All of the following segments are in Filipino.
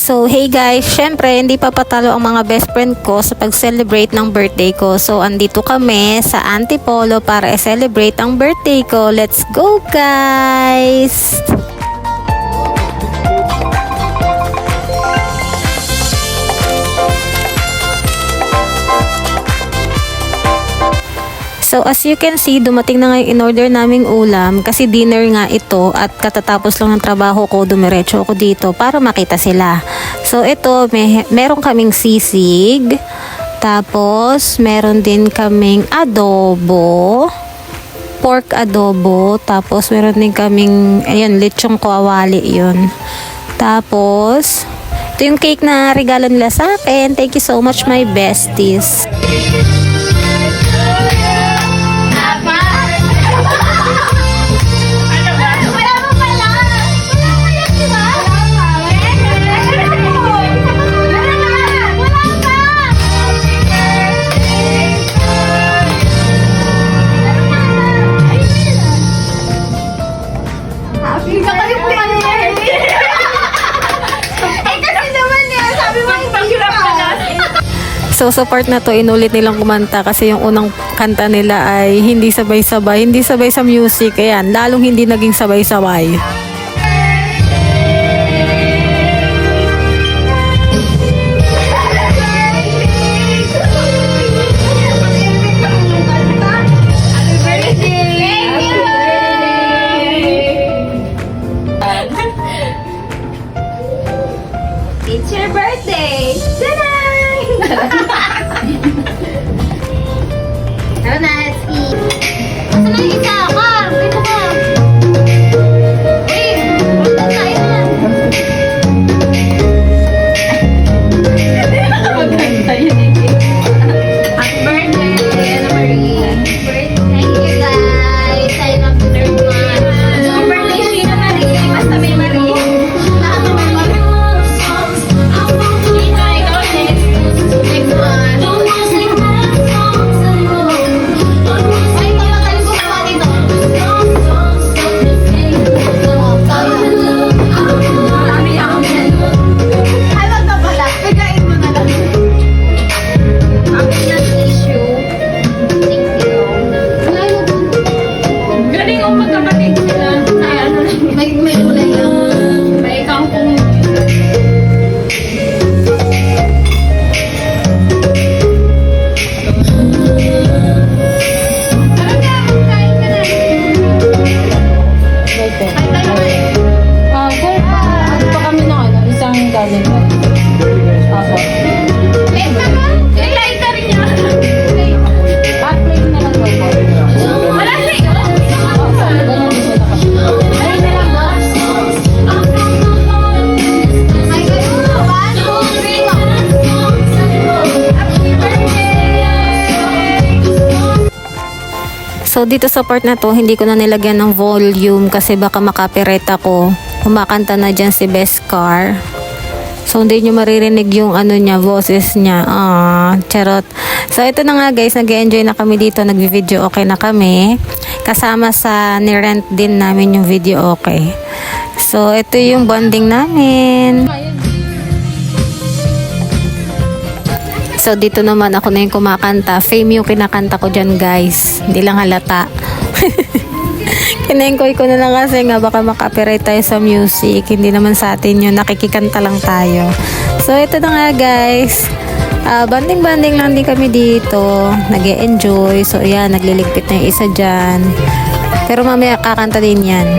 So, hey guys, syempre, hindi pa patalo ang mga best friend ko sa pag-celebrate ng birthday ko. So, andito kami sa Antipolo para i-celebrate ang birthday ko. Let's go, guys! So as you can see, dumating na nga yung in-order naming ulam kasi dinner nga ito at katatapos lang ng trabaho ko, dumiretso ako dito para makita sila. So ito, meron kaming sisig, tapos meron din kaming adobo, pork adobo, tapos meron din kaming, ayun, lechong kawali yun. Tapos, ito yung cake na regalo nila sa akin. Thank you so much, my besties. So sa part na to, inulit nilang kumanta kasi yung unang kanta nila ay hindi sabay-sabay, hindi sabay sa music. Ayan, lalong hindi naging sabay-sabay. It's your birthday! Tara na, let's eat. Masa na yung isa? Carl, dito ka. Uy, basta tayo na. Maganda yun eh. Happy birthday, Anna Marie. Happy birthday. Thank you guys. Sign up to third month. Happy birthday, Sheena Marie. Basta may Marie. So dito sa part na to, hindi ko na nilagyan ng volume kasi baka makapirate ako. Kumakanta na dyan si Beskar. So hindi nyo maririnig yung ano niya, boses niya. Charot. So ito na nga guys, nag-enjoy na kami dito, nag-video okay na kami. Kasama sa nirent din namin yung video okay. So ito yung bonding namin. So dito naman ako na yung kumakanta. Fame yung kinakanta ko dyan guys. Hindi lang halata. Kinengkoy ko na lang kasi nga baka makapiright tayo sa music. Hindi naman sa atin yun. Nakikikanta lang tayo. So ito na nga guys. Banding-banding lang din kami dito. Nag-e-enjoy. So yan, nagliligpit na yung isa dyan. Pero mamaya kakanta din yan.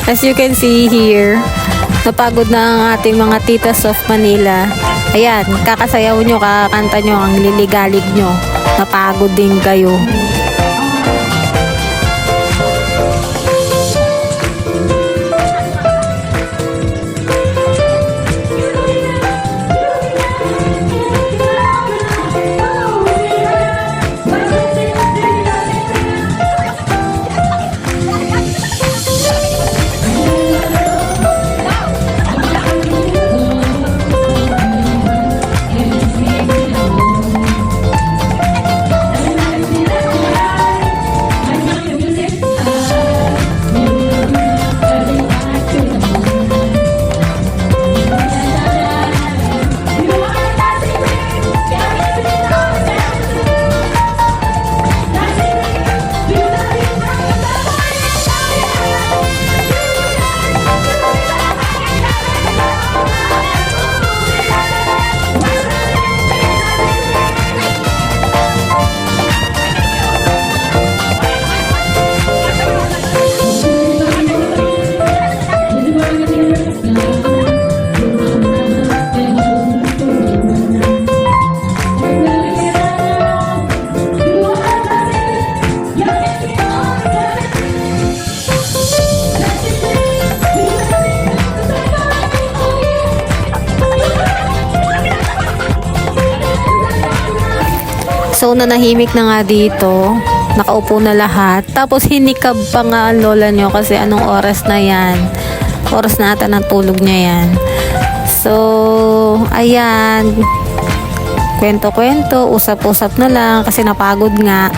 As you can see here, napagod na ang ating mga titas of Manila. Ayan, kakasayaw nyo, kakanta nyo, ang liligalig nyo. Napagod din kayo. So, nanahimik na nga dito. Nakaupo na lahat. Tapos, hinikab pa nga ang lola nyo kasi anong oras na yan. Oras na ata ng tulog niya yan. So, ayan. Kwento-kwento, usap-usap na lang kasi napagod nga.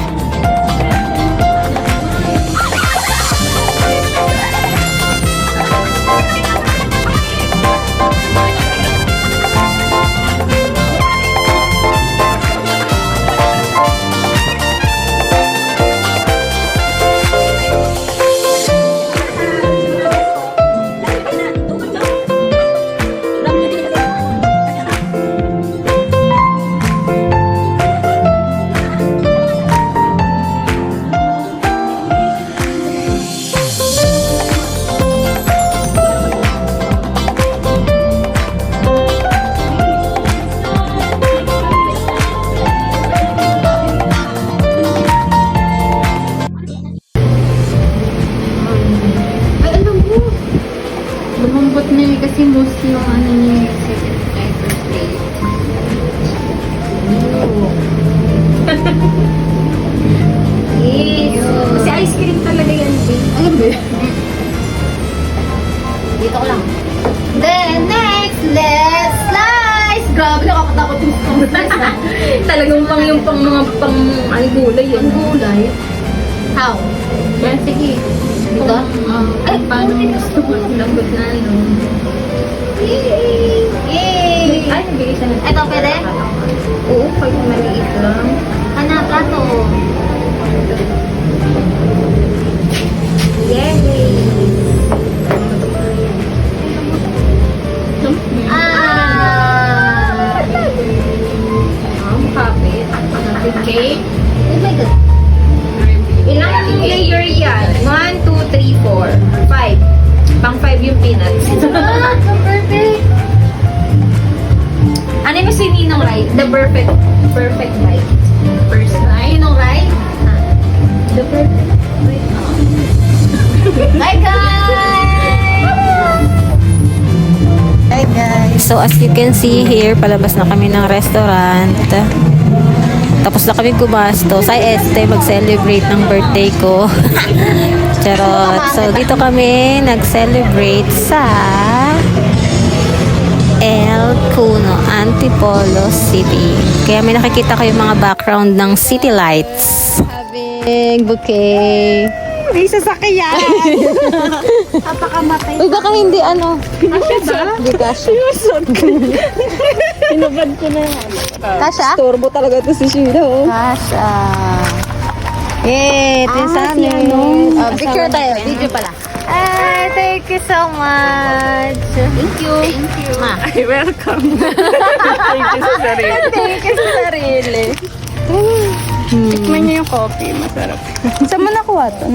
Lumambot na yun kasi most yung ano niya yung second time first day. Yes. Kasi ice cream talaga yan. Ano ba yun? Dito ko lang. Then next, let's slice! Grabe, nakakatakot yung slice na. Talagang pang yung pang mga pang ano, gulay yun. Ang gulay. How? Yan, sige. Ito? Ay, paano gusto mo ng lambot na ano? Yay! Yay! Ay, nabigay siya ng... Ito, pwede? Oo, pag maliit lang. Hanap, plato. Yay! Ah! Kapit. Okay. Oh my God. Ilang layer yan? 1, 2, 3, 4, 5. Pang 5 yung peanuts. Ah, so perfect. Ano yung sininong right? The perfect bite. First line. Yun ang right? The perfect bite. Bye, guys! Bye, guys. So, as you can see here, palabas na kami ng restaurant. Tapos na kami gumastos. Ay, mag-celebrate ng birthday ko. Charot. So, dito kami nag-celebrate sa El Cuno, Antipolo City. Kaya may nakikita kayo mga background ng city lights. Having bouquet. May sasakyan! Napakamatay. Uy, baka hindi ano. Hindi kasha. Tinubad ko na yan. Kasha? Turbo talaga to si Sheila. Oh. Kasha. Yay, ito sa si amin. ano? Picture tayo. Video pala. Ah, thank you so much. Thank you. Thank you. Ay, welcome. Thank you sa sarili. Thank you sa sarili. Tikman niyo yung coffee. Masarap. Saan mo nakuha to?